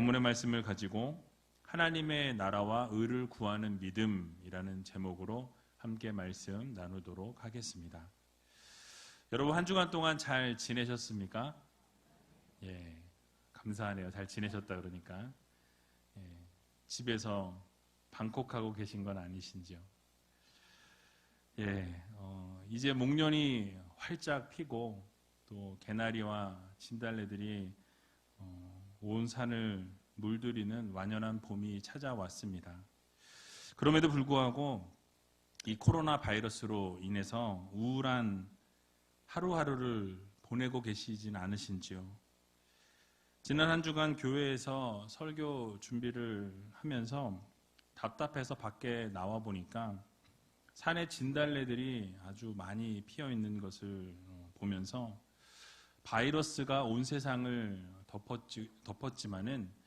본문의 말씀을 가지고 하나님의 나라와 의를 구하는 믿음이라는 제목으로 함께 말씀 나누도록 하겠습니다. 여러분 한 주간 동안 잘 지내셨습니까? 예, 감사하네요. 잘 지내셨다 그러니까. 집에서 방콕하고 계신 건 아니신지요? 이제 목련이 활짝 피고 또 개나리와 진달래들이 온 산을 물들이는 완연한 봄이 찾아왔습니다. 그럼에도 불구하고 이 코로나 바이러스로 인해서 우울한 하루하루를 보내고 계시진 않으신지요? 지난 한 주간 교회에서 설교 준비를 하면서 답답해서 밖에 나와 보니까 산에 진달래들이 아주 많이 피어 있는 것을 보면서 바이러스가 온 세상을 덮었지만은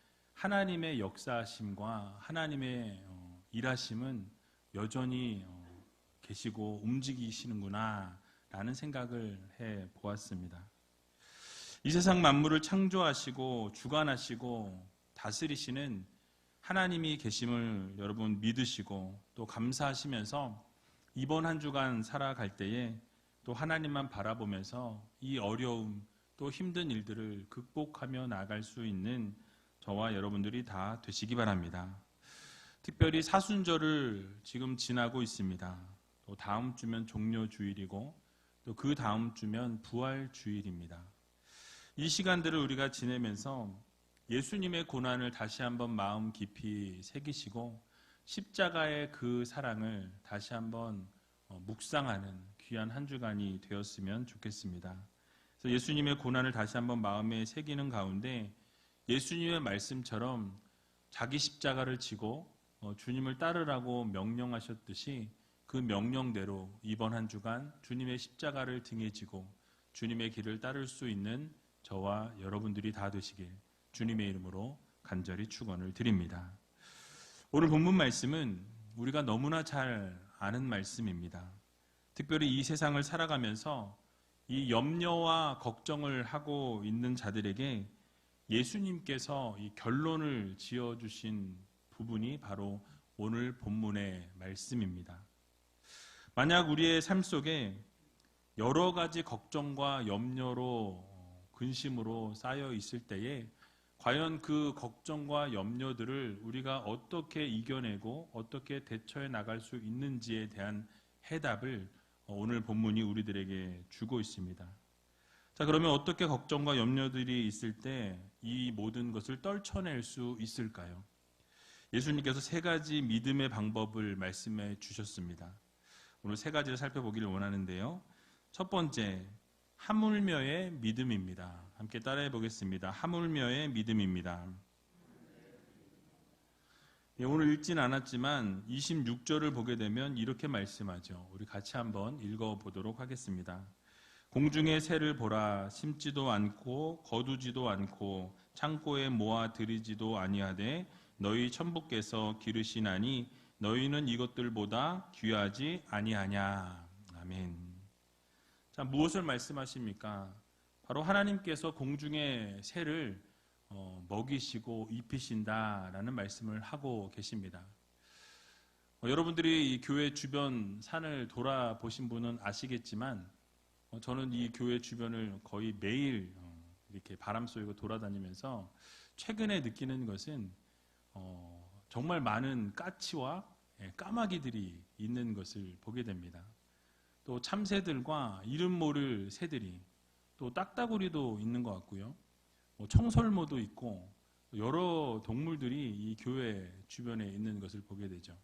하나님의 역사하심과 하나님의 일하심은 여전히 계시고 움직이시는구나 라는 생각을 해 보았습니다. 이 세상 만물을 창조하시고 주관하시고 다스리시는 하나님이 계심을 여러분 믿으시고 또 감사하시면서 이번 한 주간 살아갈 때에 또 하나님만 바라보면서 이 어려움 또 힘든 일들을 극복하며 나갈 수 있는 저와 여러분들이 다 되시기 바랍니다. 특별히 사순절을 지금 지나고 있습니다. 또 다음 주면 종료주일이고 또 그 다음 주면 부활주일입니다. 이 시간들을 우리가 지내면서 예수님의 고난을 다시 한번 마음 깊이 새기시고 십자가의 그 사랑을 다시 한번 묵상하는 귀한 한 주간이 되었으면 좋겠습니다. 그래서 예수님의 고난을 다시 한번 마음에 새기는 가운데 예수님의 말씀처럼 자기 십자가를 지고 주님을 따르라고 명령하셨듯이 그 명령대로 이번 한 주간 주님의 십자가를 등에 지고 주님의 길을 따를 수 있는 저와 여러분들이 다 되시길 주님의 이름으로 간절히 축원을 드립니다. 오늘 본문 말씀은 우리가 너무나 잘 아는 말씀입니다. 특별히 이 세상을 살아가면서 이 염려와 걱정을 하고 있는 자들에게 예수님께서 이 결론을 지어주신 부분이 바로 오늘 본문의 말씀입니다. 만약 우리의 삶 속에 여러 가지 걱정과 염려로 근심으로 쌓여 있을 때에 과연 그 걱정과 염려들을 우리가 어떻게 이겨내고 어떻게 대처해 나갈 수 있는지에 대한 해답을 오늘 본문이 우리들에게 주고 있습니다. 자, 그러면 어떻게 걱정과 염려들이 있을 때 이 모든 것을 떨쳐낼 수 있을까요? 예수님께서 세 가지 믿음의 방법을 말씀해 주셨습니다. 오늘 세 가지를 살펴보기를 원하는데요. 첫 번째, 하물며의 믿음입니다. 함께 따라해 보겠습니다. 하물며의 믿음입니다. 오늘 읽진 않았지만 26절을 보게 되면 이렇게 말씀하죠. 우리 같이 한번 읽어보도록 하겠습니다. 공중의 새를 보라. 심지도 않고 거두지도 않고 창고에 모아 들이지도 아니하되 너희 천부께서 기르시나니 너희는 이것들보다 귀하지 아니하냐. 아멘. 자, 무엇을 말씀하십니까? 바로 하나님께서 공중의 새를 먹이시고 입히신다라는 말씀을 하고 계십니다. 여러분들이 이 교회 주변 산을 돌아보신 분은 아시겠지만 저는 이 교회 주변을 거의 매일 이렇게 바람 쐬고 돌아다니면서 최근에 느끼는 것은 정말 많은 까치와 까마귀들이 있는 것을 보게 됩니다. 또 참새들과 이름 모를 새들이, 또 딱따구리도 있는 것 같고요. 청설모도 있고 여러 동물들이 이 교회 주변에 있는 것을 보게 되죠.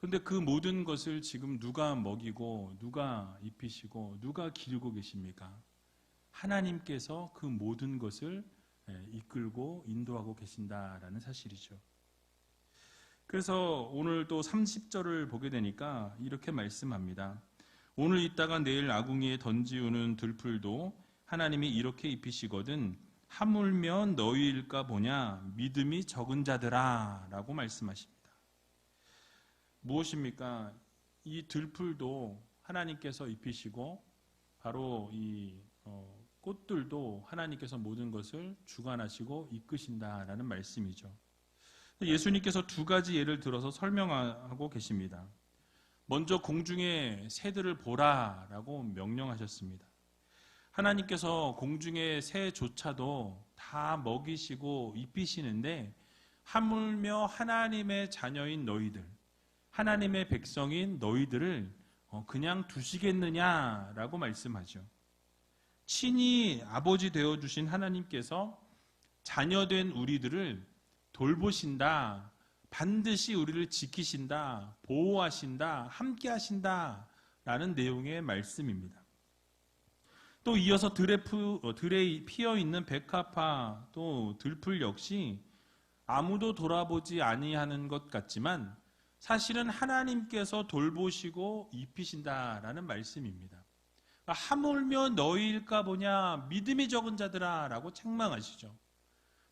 그런데 그 모든 것을 지금 누가 먹이고 누가 입히시고 누가 기르고 계십니까? 하나님께서 그 모든 것을 이끌고 인도하고 계신다라는 사실이죠. 그래서 오늘 또 30절을 보게 되니까 이렇게 말씀합니다. 오늘 있다가 내일 아궁이에 던지우는 들풀도 하나님이 이렇게 입히시거든 하물며 너희일까 보냐 믿음이 적은 자들아 라고 말씀하십니다. 무엇입니까? 이 들풀도 하나님께서 입히시고 바로 이 꽃들도 하나님께서 모든 것을 주관하시고 이끄신다라는 말씀이죠. 예수님께서 두 가지 예를 들어서 설명하고 계십니다. 먼저 공중의 새들을 보라라고 명령하셨습니다. 하나님께서 공중의 새조차도 다 먹이시고 입히시는데 하물며 하나님의 자녀인 너희들, 하나님의 백성인 너희들을 그냥 두시겠느냐라고 말씀하죠. 친히 아버지 되어주신 하나님께서 자녀된 우리들을 돌보신다, 반드시 우리를 지키신다, 보호하신다, 함께 하신다 라는 내용의 말씀입니다. 또 이어서 들에 피어있는 백합화 또 들풀 역시 아무도 돌아보지 아니하는 것 같지만 사실은 하나님께서 돌보시고 입히신다라는 말씀입니다. 하물며 너희일까 보냐 믿음이 적은 자들아 라고 책망하시죠.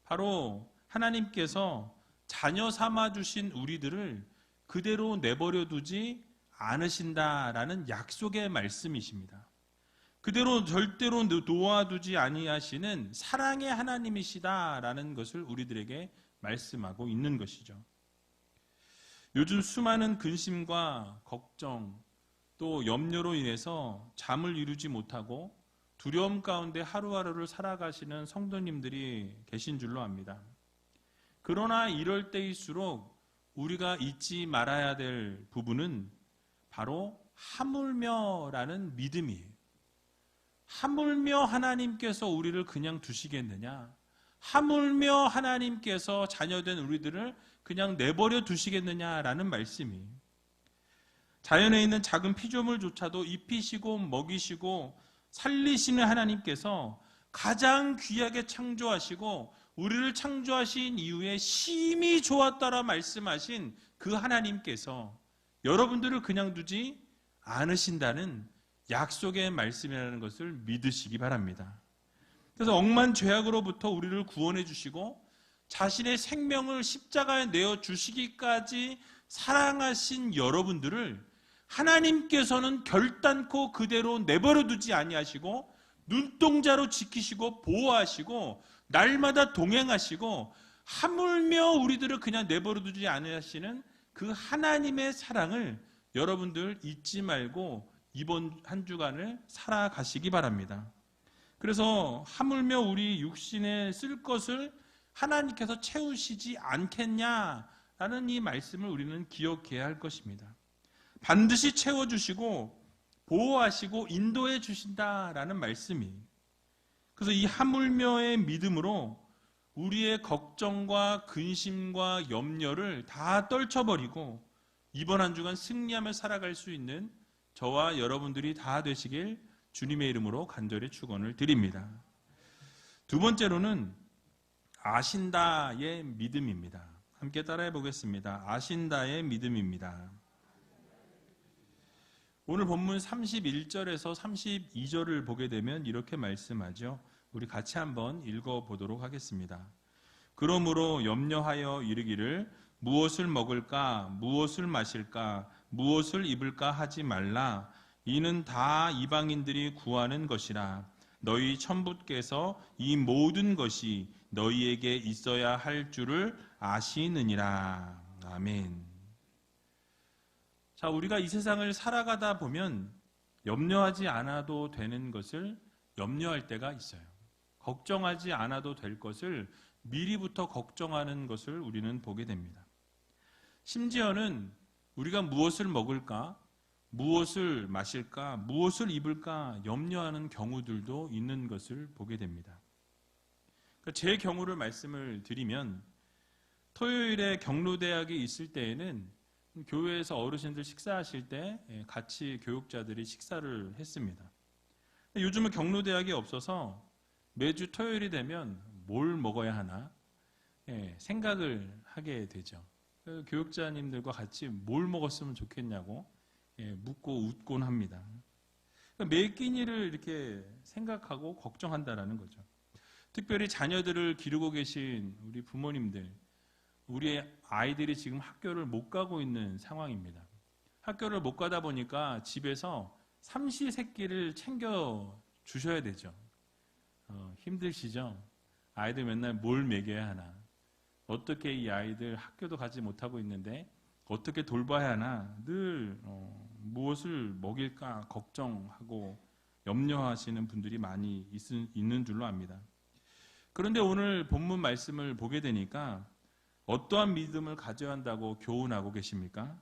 바로 하나님께서 자녀 삼아주신 우리들을 그대로 내버려 두지 않으신다라는 약속의 말씀이십니다. 그대로 절대로 놓아두지 아니하시는 사랑의 하나님이시다라는 것을 우리들에게 말씀하고 있는 것이죠. 요즘 수많은 근심과 걱정 또 염려로 인해서 잠을 이루지 못하고 두려움 가운데 하루하루를 살아가시는 성도님들이 계신 줄로 압니다. 그러나 이럴 때일수록 우리가 잊지 말아야 될 부분은 바로 하물며라는 믿음이에요. 하물며 하나님께서 우리를 그냥 두시겠느냐? 하물며 하나님께서 자녀된 우리들을 그냥 내버려 두시겠느냐라는 말씀이 자연에 있는 작은 피조물조차도 입히시고 먹이시고 살리시는 하나님께서 가장 귀하게 창조하시고 우리를 창조하신 이후에 심히 좋았다라 말씀하신 그 하나님께서 여러분들을 그냥 두지 않으신다는 약속의 말씀이라는 것을 믿으시기 바랍니다. 그래서 억만 죄악으로부터 우리를 구원해 주시고 자신의 생명을 십자가에 내어 주시기까지 사랑하신 여러분들을 하나님께서는 결단코 그대로 내버려 두지 아니하시고 눈동자로 지키시고 보호하시고 날마다 동행하시고 하물며 우리들을 그냥 내버려 두지 아니하시는 그 하나님의 사랑을 여러분들 잊지 말고 이번 한 주간을 살아가시기 바랍니다. 그래서 하물며 우리 육신에 쓸 것을 하나님께서 채우시지 않겠냐라는 이 말씀을 우리는 기억해야 할 것입니다. 반드시 채워주시고 보호하시고 인도해 주신다라는 말씀이 그래서 이 하물며의 믿음으로 우리의 걱정과 근심과 염려를 다 떨쳐버리고 이번 한 주간 승리하며 살아갈 수 있는 저와 여러분들이 다 되시길 주님의 이름으로 간절히 축원을 드립니다. 두 번째로는 아신다의 믿음입니다. 함께 따라해 보겠습니다. 아신다의 믿음입니다. 오늘 본문 31절에서 32절을 보게 되면 이렇게 말씀하죠. 우리 같이 한번 읽어보도록 하겠습니다. 그러므로 염려하여 이르기를 무엇을 먹을까 무엇을 마실까 무엇을 입을까 하지 말라. 이는 다 이방인들이 구하는 것이라. 너희 천부께서 이 모든 것이 너희에게 있어야 할 줄을 아시느니라. 아멘. 자, 우리가 이 세상을 살아가다 보면 염려하지 않아도 되는 것을 염려할 때가 있어요. 걱정하지 않아도 될 것을 미리부터 걱정하는 것을 우리는 보게 됩니다. 심지어는 우리가 무엇을 먹을까, 무엇을 마실까, 무엇을 입을까 염려하는 경우들도 있는 것을 보게 됩니다. 제 경우를 말씀을 드리면 토요일에 경로대학이 있을 때에는 교회에서 어르신들 식사하실 때 같이 교육자들이 식사를 했습니다. 요즘은 경로대학이 없어서 매주 토요일이 되면 뭘 먹어야 하나 생각을 하게 되죠. 교육자님들과 같이 뭘 먹었으면 좋겠냐고 묻고 웃곤 합니다. 매 끼니를 이렇게 생각하고 걱정한다라는 거죠. 특별히 자녀들을 기르고 계신 우리 부모님들, 우리 아이들이 지금 학교를 못 가고 있는 상황입니다. 학교를 못 가다 보니까 집에서 삼시세끼를 챙겨 주셔야 되죠. 힘드시죠? 아이들 맨날 뭘 먹여야 하나? 어떻게 이 아이들 학교도 가지 못하고 있는데 어떻게 돌봐야 하나? 늘 무엇을 먹일까 걱정하고 염려하시는 분들이 많이 있는 줄로 압니다. 그런데 오늘 본문 말씀을 보게 되니까 어떠한 믿음을 가져야 한다고 교훈하고 계십니까?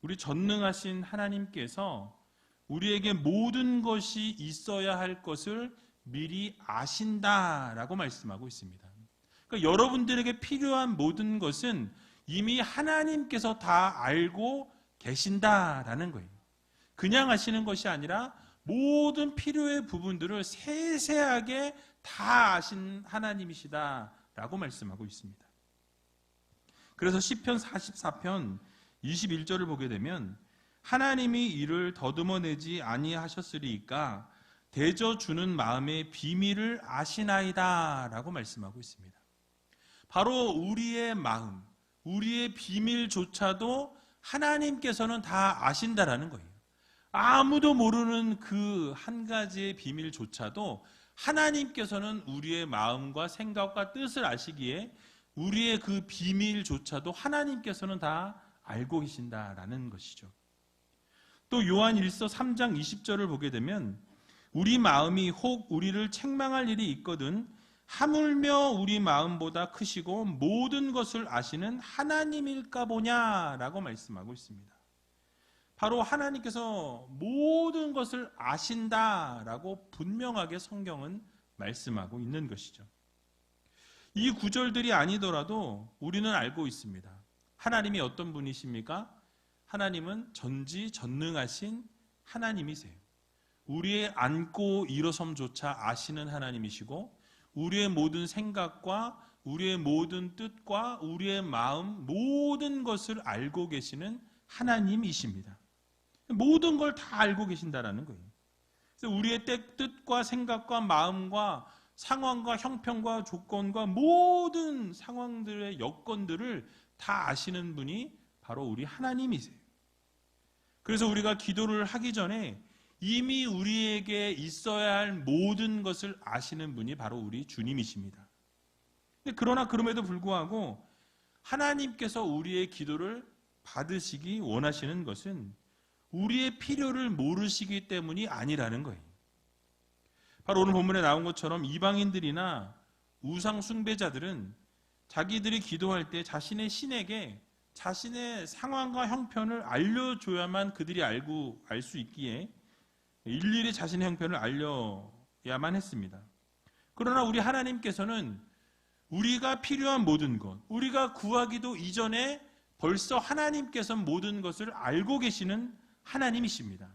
우리 전능하신 하나님께서 우리에게 모든 것이 있어야 할 것을 미리 아신다라고 말씀하고 있습니다. 그러니까 여러분들에게 필요한 모든 것은 이미 하나님께서 다 알고 계신다라는 거예요. 그냥 아시는 것이 아니라 모든 필요의 부분들을 세세하게 다 아신 하나님이시다라고 말씀하고 있습니다. 그래서 시편 44편 21절을 보게 되면 하나님이 이를 더듬어내지 아니하셨으리이까 대저 주는 마음의 비밀을 아시나이다 라고 말씀하고 있습니다. 바로 우리의 마음, 우리의 비밀조차도 하나님께서는 다 아신다라는 거예요. 아무도 모르는 그 한 가지의 비밀조차도 하나님께서는 우리의 마음과 생각과 뜻을 아시기에 우리의 그 비밀조차도 하나님께서는 다 알고 계신다라는 것이죠. 또 요한 1서 3장 20절을 보게 되면 우리 마음이 혹 우리를 책망할 일이 있거든 하물며 우리 마음보다 크시고 모든 것을 아시는 하나님일까 보냐라고 말씀하고 있습니다. 바로 하나님께서 모든 것을 아신다라고 분명하게 성경은 말씀하고 있는 것이죠. 이 구절들이 아니더라도 우리는 알고 있습니다. 하나님이 어떤 분이십니까? 하나님은 전지전능하신 하나님이세요. 우리의 앉고 일어섬조차 아시는 하나님이시고 우리의 모든 생각과 우리의 모든 뜻과 우리의 마음 모든 것을 알고 계시는 하나님이십니다. 모든 걸 다 알고 계신다라는 거예요. 그래서 우리의 뜻과 생각과 마음과 상황과 형편과 조건과 모든 상황들의 여건들을 다 아시는 분이 바로 우리 하나님이세요. 그래서 우리가 기도를 하기 전에 이미 우리에게 있어야 할 모든 것을 아시는 분이 바로 우리 주님이십니다. 그러나 그럼에도 불구하고 하나님께서 우리의 기도를 받으시기 원하시는 것은 우리의 필요를 모르시기 때문이 아니라는 거예요. 바로 오늘 본문에 나온 것처럼 이방인들이나 우상 숭배자들은 자기들이 기도할 때 자신의 신에게 자신의 상황과 형편을 알려줘야만 그들이 알 수 있기에 일일이 자신의 형편을 알려야만 했습니다. 그러나 우리 하나님께서는 우리가 필요한 모든 것, 우리가 구하기도 이전에 벌써 하나님께서 모든 것을 알고 계시는 하나님이십니다.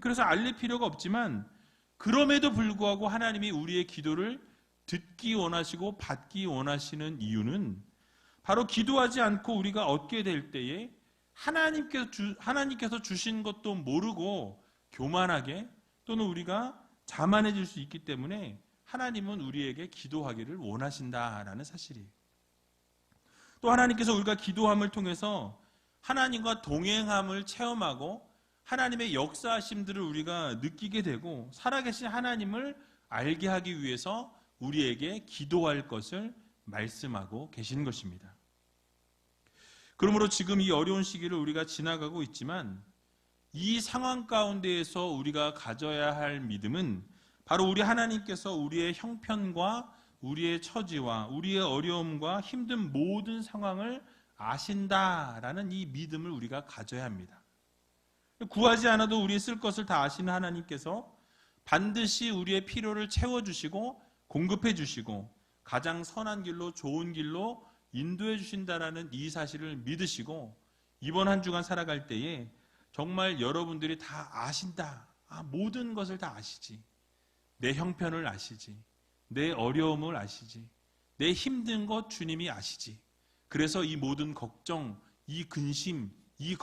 그래서 알릴 필요가 없지만 그럼에도 불구하고 하나님이 우리의 기도를 듣기 원하시고 받기 원하시는 이유는 바로 기도하지 않고 우리가 얻게 될 때에 하나님께서 주신 것도 모르고 교만하게 또는 우리가 자만해질 수 있기 때문에 하나님은 우리에게 기도하기를 원하신다라는 사실이에요. 또 하나님께서 우리가 기도함을 통해서 하나님과 동행함을 체험하고 하나님의 역사하심들을 우리가 느끼게 되고 살아계신 하나님을 알게 하기 위해서 우리에게 기도할 것을 말씀하고 계신 것입니다. 그러므로 지금 이 어려운 시기를 우리가 지나가고 있지만 이 상황 가운데에서 우리가 가져야 할 믿음은 바로 우리 하나님께서 우리의 형편과 우리의 처지와 우리의 어려움과 힘든 모든 상황을 아신다라는 이 믿음을 우리가 가져야 합니다. 구하지 않아도 우리의 쓸 것을 다 아시는 하나님께서 반드시 우리의 필요를 채워주시고 공급해 주시고 가장 선한 길로 좋은 길로 인도해 주신다라는 이 사실을 믿으시고 이번 한 주간 살아갈 때에 정말 여러분들이 다 아신다. 모든 것을 다 아시지. 내 형편을 아시지. 내 어려움을 아시지. 내 힘든 것 주님이 아시지. 그래서 이 모든 걱정, 이 근심, 이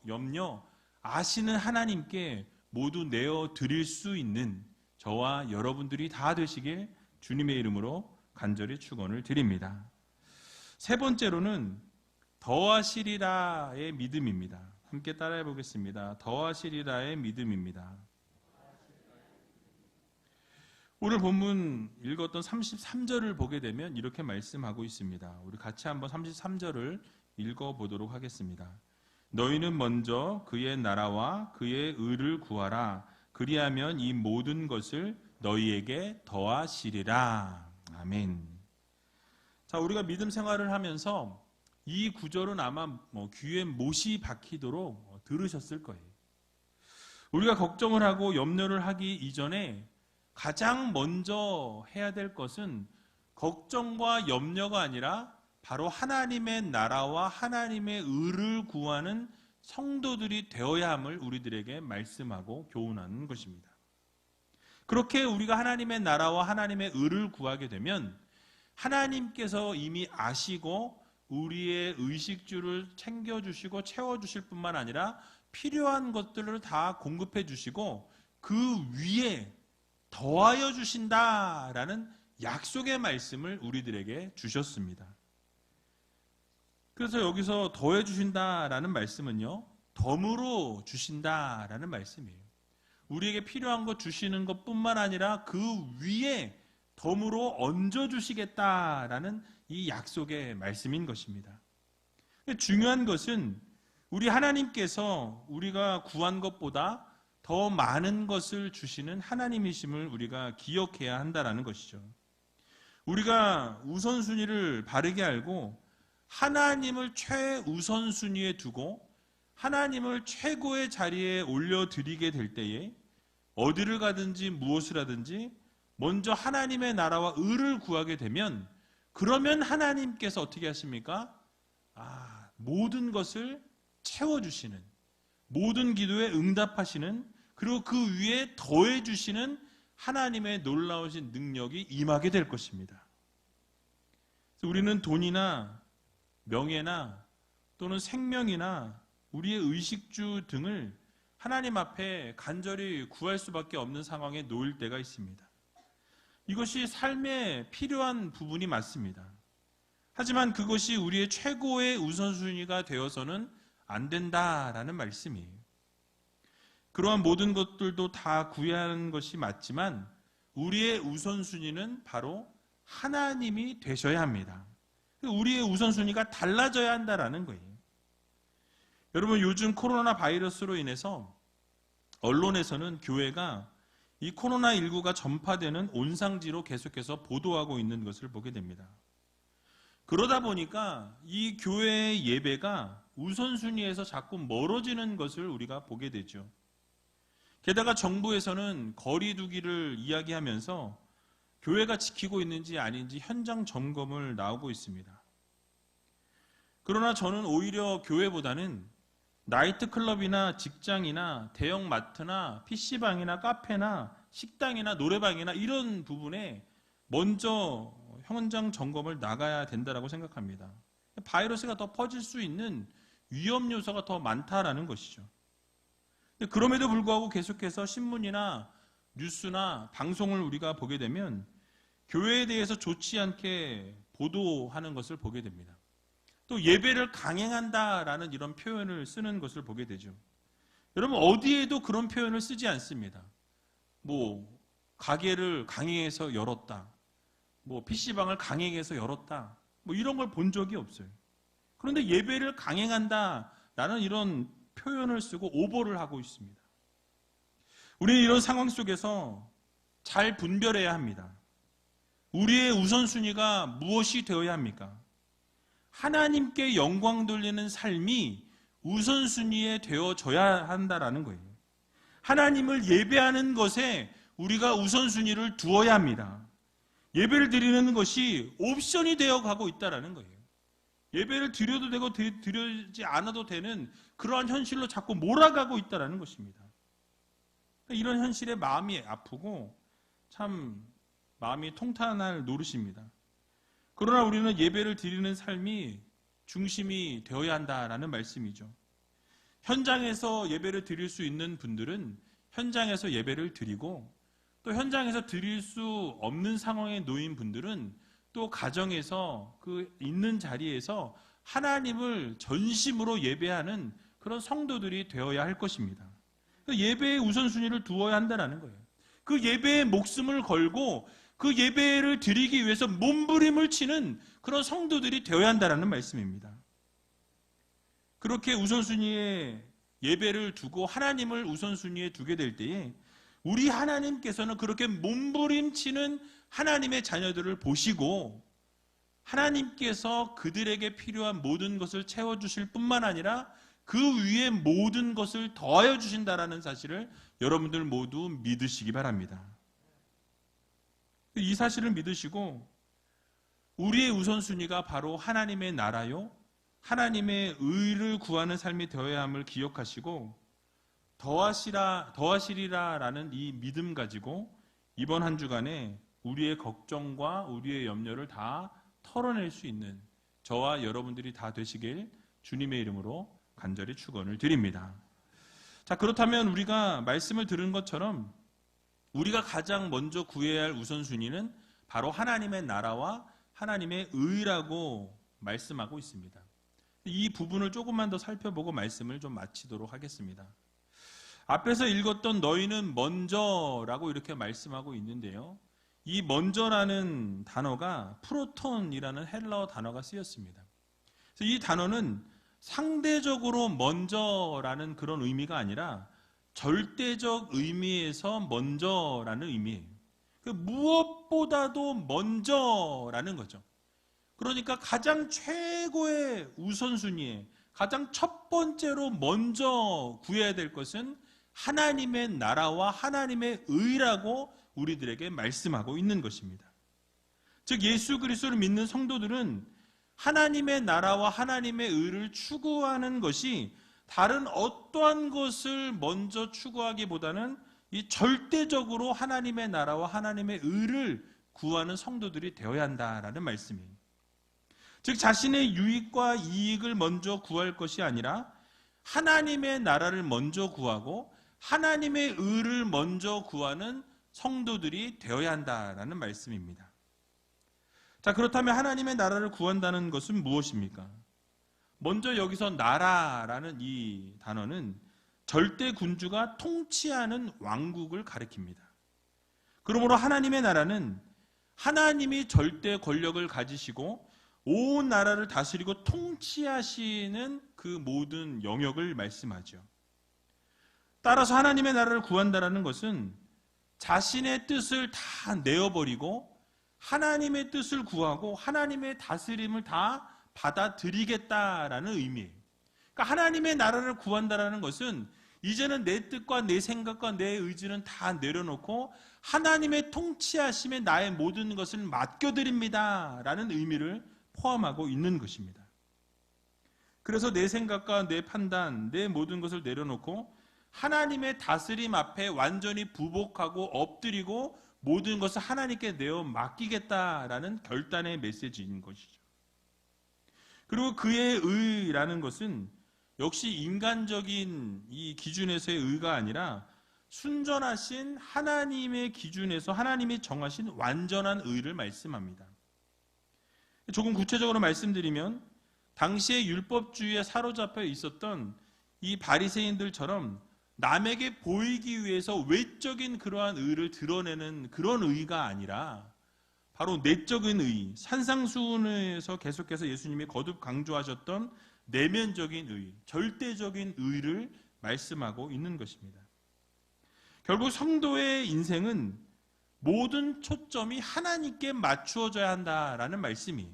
염려 아시는 하나님께 모두 내어 드릴 수 있는 저와 여러분들이 다 되시길 주님의 이름으로 간절히 축원을 드립니다. 세 번째로는 더하시리라의 믿음입니다. 함께 따라해 보겠습니다. 더하시리라의 믿음입니다. 오늘 본문 읽었던 33절을 보게 되면 이렇게 말씀하고 있습니다. 우리 같이 한번 33절을 읽어보도록 하겠습니다. 너희는 먼저 그의 나라와 그의 의를 구하라. 그리하면 이 모든 것을 너희에게 더하시리라. 아멘. 자, 우리가 믿음 생활을 하면서 이 구절은 아마 귀에 못이 박히도록 들으셨을 거예요. 우리가 걱정을 하고 염려를 하기 이전에 가장 먼저 해야 될 것은 걱정과 염려가 아니라 바로 하나님의 나라와 하나님의 의를 구하는 성도들이 되어야 함을 우리들에게 말씀하고 교훈하는 것입니다. 그렇게 우리가 하나님의 나라와 하나님의 의를 구하게 되면 하나님께서 이미 아시고 우리의 의식주를 챙겨주시고 채워주실 뿐만 아니라 필요한 것들을 다 공급해 주시고 그 위에 더하여 주신다라는 약속의 말씀을 우리들에게 주셨습니다. 그래서 여기서 더해 주신다라는 말씀은요, 덤으로 주신다라는 말씀이에요. 우리에게 필요한 것 주시는 것뿐만 아니라 그 위에 덤으로 얹어 주시겠다라는 이 약속의 말씀인 것입니다. 중요한 것은 우리 하나님께서 우리가 구한 것보다 더 많은 것을 주시는 하나님이심을 우리가 기억해야 한다는 것이죠. 우리가 우선순위를 바르게 알고 하나님을 최우선순위에 두고 하나님을 최고의 자리에 올려드리게 될 때에 어디를 가든지 무엇을 하든지 먼저 하나님의 나라와 의를 구하게 되면 그러면 하나님께서 어떻게 하십니까? 모든 것을 채워주시는, 모든 기도에 응답하시는, 그리고 그 위에 더해주시는 하나님의 놀라우신 능력이 임하게 될 것입니다. 그래서 우리는 돈이나 명예나 또는 생명이나 우리의 의식주 등을 하나님 앞에 간절히 구할 수밖에 없는 상황에 놓일 때가 있습니다. 이것이 삶에 필요한 부분이 맞습니다. 하지만 그것이 우리의 최고의 우선순위가 되어서는 안 된다라는 말씀이에요. 그러한 모든 것들도 다 구해야 하는 것이 맞지만 우리의 우선순위는 바로 하나님이 되셔야 합니다. 우리의 우선순위가 달라져야 한다라는 거예요. 여러분, 요즘 코로나 바이러스로 인해서 언론에서는 교회가 이 코로나19가 전파되는 온상지로 계속해서 보도하고 있는 것을 보게 됩니다. 그러다 보니까 이 교회의 예배가 우선순위에서 자꾸 멀어지는 것을 우리가 보게 되죠. 게다가 정부에서는 거리 두기를 이야기하면서 교회가 지키고 있는지 아닌지 현장 점검을 나오고 있습니다. 그러나 저는 오히려 교회보다는 나이트클럽이나 직장이나 대형 마트나 PC방이나 카페나 식당이나 노래방이나 이런 부분에 먼저 현장 점검을 나가야 된다고 생각합니다. 바이러스가 더 퍼질 수 있는 위험 요소가 더 많다라는 것이죠. 그럼에도 불구하고 계속해서 신문이나 뉴스나 방송을 우리가 보게 되면 교회에 대해서 좋지 않게 보도하는 것을 보게 됩니다. 또 예배를 강행한다라는 이런 표현을 쓰는 것을 보게 되죠. 여러분, 어디에도 그런 표현을 쓰지 않습니다. 가게를 강행해서 열었다, PC방을 강행해서 열었다, 이런 걸 본 적이 없어요. 그런데 예배를 강행한다라는 이런 표현을 쓰고 오보를 하고 있습니다. 우리는 이런 상황 속에서 잘 분별해야 합니다. 우리의 우선순위가 무엇이 되어야 합니까? 하나님께 영광 돌리는 삶이 우선순위에 되어져야 한다라는 거예요. 하나님을 예배하는 것에 우리가 우선순위를 두어야 합니다. 예배를 드리는 것이 옵션이 되어 가고 있다라는 거예요. 예배를 드려도 되고 드리지 않아도 되는 그러한 현실로 자꾸 몰아가고 있다라는 것입니다. 이런 현실에 마음이 아프고 참 마음이 통탄할 노릇입니다. 그러나 우리는 예배를 드리는 삶이 중심이 되어야 한다라는 말씀이죠. 현장에서 예배를 드릴 수 있는 분들은 현장에서 예배를 드리고, 또 현장에서 드릴 수 없는 상황에 놓인 분들은 또 가정에서 그 있는 자리에서 하나님을 전심으로 예배하는 그런 성도들이 되어야 할 것입니다. 예배의 우선순위를 두어야 한다는 거예요. 그 예배에 목숨을 걸고 그 예배를 드리기 위해서 몸부림을 치는 그런 성도들이 되어야 한다는 말씀입니다. 그렇게 우선순위에 예배를 두고 하나님을 우선순위에 두게 될 때에 우리 하나님께서는 그렇게 몸부림치는 하나님의 자녀들을 보시고 하나님께서 그들에게 필요한 모든 것을 채워주실 뿐만 아니라 그 위에 모든 것을 더하여 주신다라는 사실을 여러분들 모두 믿으시기 바랍니다. 이 사실을 믿으시고 우리의 우선순위가 바로 하나님의 나라요 하나님의 의를 구하는 삶이 되어야 함을 기억하시고 더하시리라라는 이 믿음 가지고 이번 한 주간에 우리의 걱정과 우리의 염려를 다 털어낼 수 있는 저와 여러분들이 다 되시길 주님의 이름으로 간절히 축원을 드립니다. 자, 그렇다면 우리가 말씀을 들은 것처럼 우리가 가장 먼저 구해야 할 우선순위는 바로 하나님의 나라와 하나님의 의라고 말씀하고 있습니다. 이 부분을 조금만 더 살펴보고 말씀을 좀 마치도록 하겠습니다. 앞에서 읽었던 너희는 먼저라고 이렇게 말씀하고 있는데요. 이 먼저라는 단어가 프로톤이라는 헬라어 단어가 쓰였습니다. 그래서 이 단어는 상대적으로 먼저라는 그런 의미가 아니라 절대적 의미에서 먼저라는 의미예요. 무엇보다도 먼저라는 거죠. 그러니까 가장 최고의 우선순위에 가장 첫 번째로 먼저 구해야 될 것은 하나님의 나라와 하나님의 의라고 우리들에게 말씀하고 있는 것입니다. 즉 예수 그리스도를 믿는 성도들은 하나님의 나라와 하나님의 의를 추구하는 것이 다른 어떠한 것을 먼저 추구하기보다는 이 절대적으로 하나님의 나라와 하나님의 의를 구하는 성도들이 되어야 한다라는 말씀이에요. 즉 자신의 유익과 이익을 먼저 구할 것이 아니라 하나님의 나라를 먼저 구하고 하나님의 의를 먼저 구하는 성도들이 되어야 한다라는 말씀입니다. 자, 그렇다면 하나님의 나라를 구한다는 것은 무엇입니까? 먼저 여기서 나라라는 이 단어는 절대 군주가 통치하는 왕국을 가리킵니다. 그러므로 하나님의 나라는 하나님이 절대 권력을 가지시고 온 나라를 다스리고 통치하시는 그 모든 영역을 말씀하죠. 따라서 하나님의 나라를 구한다는 것은 자신의 뜻을 다 내어버리고 하나님의 뜻을 구하고 하나님의 다스림을 다 받아들이겠다라는 의미예요. 그러니까 하나님의 나라를 구한다는 것은 이제는 내 뜻과 내 생각과 내 의지는 다 내려놓고 하나님의 통치하심에 나의 모든 것을 맡겨드립니다 라는 의미를 포함하고 있는 것입니다. 그래서 내 생각과 내 판단, 내 모든 것을 내려놓고 하나님의 다스림 앞에 완전히 부복하고 엎드리고 모든 것을 하나님께 내어 맡기겠다라는 결단의 메시지인 것이죠. 그리고 그의 의라는 것은 역시 인간적인 이 기준에서의 의가 아니라 순전하신 하나님의 기준에서 하나님이 정하신 완전한 의를 말씀합니다. 조금 구체적으로 말씀드리면 당시의 율법주의에 사로잡혀 있었던 이 바리새인들처럼 남에게 보이기 위해서 외적인 그러한 의를 드러내는 그런 의가 아니라 바로 내적인 의, 산상수훈에서 계속해서 예수님이 거듭 강조하셨던 내면적인 의, 절대적인 의를 말씀하고 있는 것입니다. 결국 성도의 인생은 모든 초점이 하나님께 맞추어져야 한다라는 말씀이에요.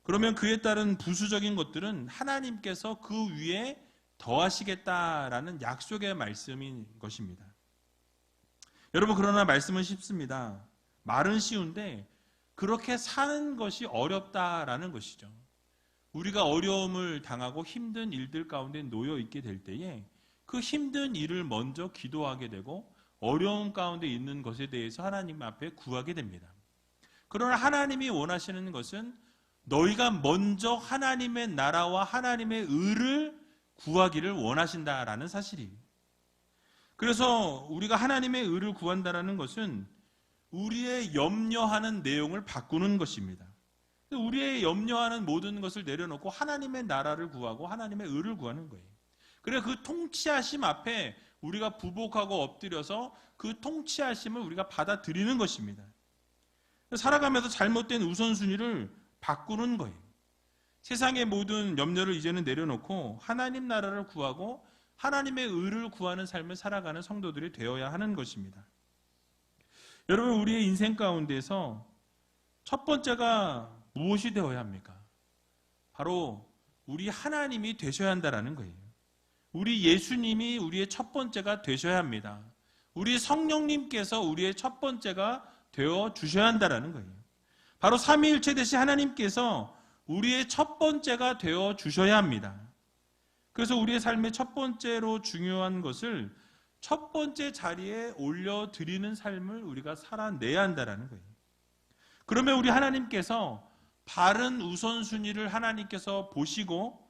그러면 그에 따른 부수적인 것들은 하나님께서 그 위에 더하시겠다라는 약속의 말씀인 것입니다. 여러분, 그러나 말씀은 쉽습니다. 말은 쉬운데 그렇게 사는 것이 어렵다라는 것이죠. 우리가 어려움을 당하고 힘든 일들 가운데 놓여 있게 될 때에 그 힘든 일을 먼저 기도하게 되고 어려움 가운데 있는 것에 대해서 하나님 앞에 구하게 됩니다. 그러나 하나님이 원하시는 것은 너희가 먼저 하나님의 나라와 하나님의 의를 구하기를 원하신다라는 사실이에요. 그래서 우리가 하나님의 의를 구한다는 것은 우리의 염려하는 내용을 바꾸는 것입니다. 우리의 염려하는 모든 것을 내려놓고 하나님의 나라를 구하고 하나님의 의를 구하는 거예요. 그래 그 통치하심 앞에 우리가 부복하고 엎드려서 그 통치하심을 우리가 받아들이는 것입니다. 살아가면서 잘못된 우선순위를 바꾸는 거예요. 세상의 모든 염려를 이제는 내려놓고 하나님 나라를 구하고 하나님의 의를 구하는 삶을 살아가는 성도들이 되어야 하는 것입니다. 여러분, 우리의 인생 가운데서 첫 번째가 무엇이 되어야 합니까? 바로 우리 하나님이 되셔야 한다는 거예요. 우리 예수님이 우리의 첫 번째가 되셔야 합니다. 우리 성령님께서 우리의 첫 번째가 되어 주셔야 한다는 거예요. 바로 삼위일체 되신 하나님께서 우리의 첫 번째가 되어 주셔야 합니다. 그래서 우리의 삶의 첫 번째로 중요한 것을 첫 번째 자리에 올려드리는 삶을 우리가 살아내야 한다는 거예요. 그러면 우리 하나님께서 바른 우선순위를 하나님께서 보시고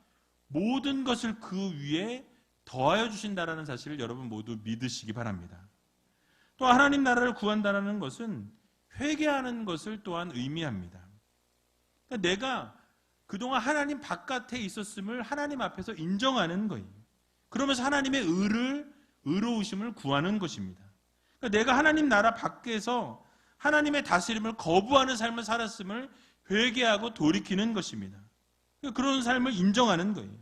모든 것을 그 위에 더하여 주신다는 사실을 여러분 모두 믿으시기 바랍니다. 또 하나님 나라를 구한다는 것은 회개하는 것을 또한 의미합니다. 그러니까 내가 그동안 하나님 바깥에 있었음을 하나님 앞에서 인정하는 거예요. 그러면서 하나님의 의로우심을 구하는 것입니다. 그러니까 내가 하나님 나라 밖에서 하나님의 다스림을 거부하는 삶을 살았음을 회개하고 돌이키는 것입니다. 그러니까 그런 삶을 인정하는 거예요.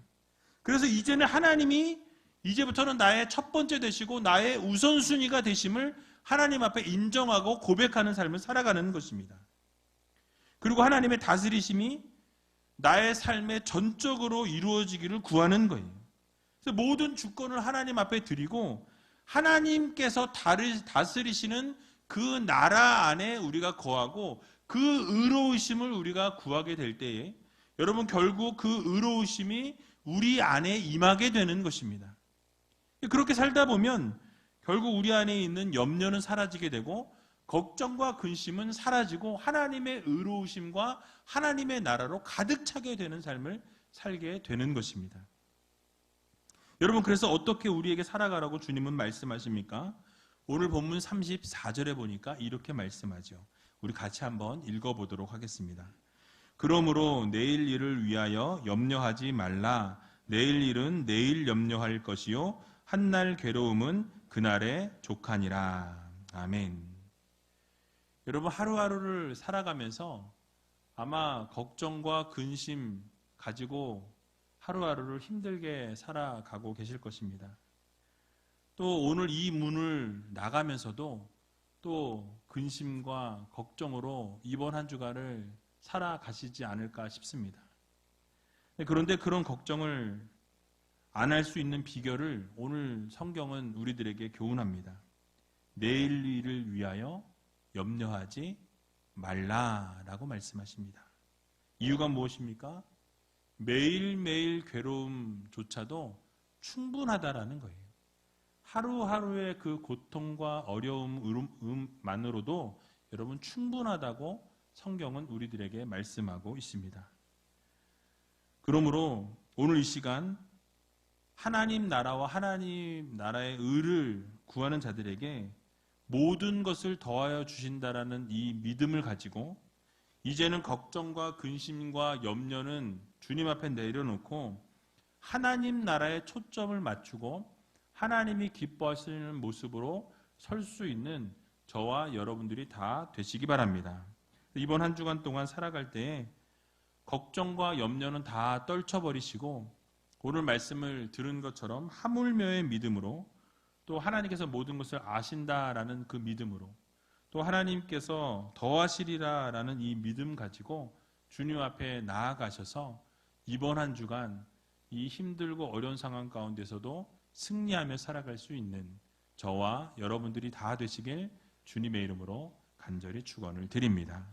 그래서 이제는 하나님이 이제부터는 나의 첫 번째 되시고 나의 우선순위가 되심을 하나님 앞에 인정하고 고백하는 삶을 살아가는 것입니다. 그리고 하나님의 다스리심이 나의 삶에 전적으로 이루어지기를 구하는 거예요. 그래서 모든 주권을 하나님 앞에 드리고 하나님께서 다스리시는 그 나라 안에 우리가 거하고 그 의로우심을 우리가 구하게 될 때에 여러분 결국 그 의로우심이 우리 안에 임하게 되는 것입니다. 그렇게 살다 보면 결국 우리 안에 있는 염려는 사라지게 되고 걱정과 근심은 사라지고 하나님의 의로우심과 하나님의 나라로 가득 차게 되는 삶을 살게 되는 것입니다. 여러분, 그래서 어떻게 우리에게 살아가라고 주님은 말씀하십니까? 오늘 본문 34절에 보니까 이렇게 말씀하죠. 우리 같이 한번 읽어보도록 하겠습니다. 그러므로 내일 일을 위하여 염려하지 말라. 내일 일은 내일 염려할 것이요 한날 괴로움은 그날에 족하니라. 아멘. 여러분, 하루하루를 살아가면서 아마 걱정과 근심 가지고 하루하루를 힘들게 살아가고 계실 것입니다. 또 오늘 이 문을 나가면서도 또 근심과 걱정으로 이번 한 주간을 살아가시지 않을까 싶습니다. 그런데 그런 걱정을 안 할 수 있는 비결을 오늘 성경은 우리들에게 교훈합니다. 내일 일을 위하여 염려하지 말라라고 말씀하십니다. 이유가 무엇입니까? 매일매일 괴로움조차도 충분하다라는 거예요. 하루하루의 그 고통과 어려움만으로도 여러분 충분하다고 성경은 우리들에게 말씀하고 있습니다. 그러므로 오늘 이 시간 하나님 나라와 하나님 나라의 의를 구하는 자들에게 모든 것을 더하여 주신다라는 이 믿음을 가지고 이제는 걱정과 근심과 염려는 주님 앞에 내려놓고 하나님 나라에 초점을 맞추고 하나님이 기뻐하시는 모습으로 설 수 있는 저와 여러분들이 다 되시기 바랍니다. 이번 한 주간 동안 살아갈 때에 걱정과 염려는 다 떨쳐버리시고 오늘 말씀을 들은 것처럼 하물며의 믿음으로 또 하나님께서 모든 것을 아신다라는 그 믿음으로 또 하나님께서 더하시리라라는 이 믿음 가지고 주님 앞에 나아가셔서 이번 한 주간 이 힘들고 어려운 상황 가운데서도 승리하며 살아갈 수 있는 저와 여러분들이 다 되시길 주님의 이름으로 간절히 축원을 드립니다.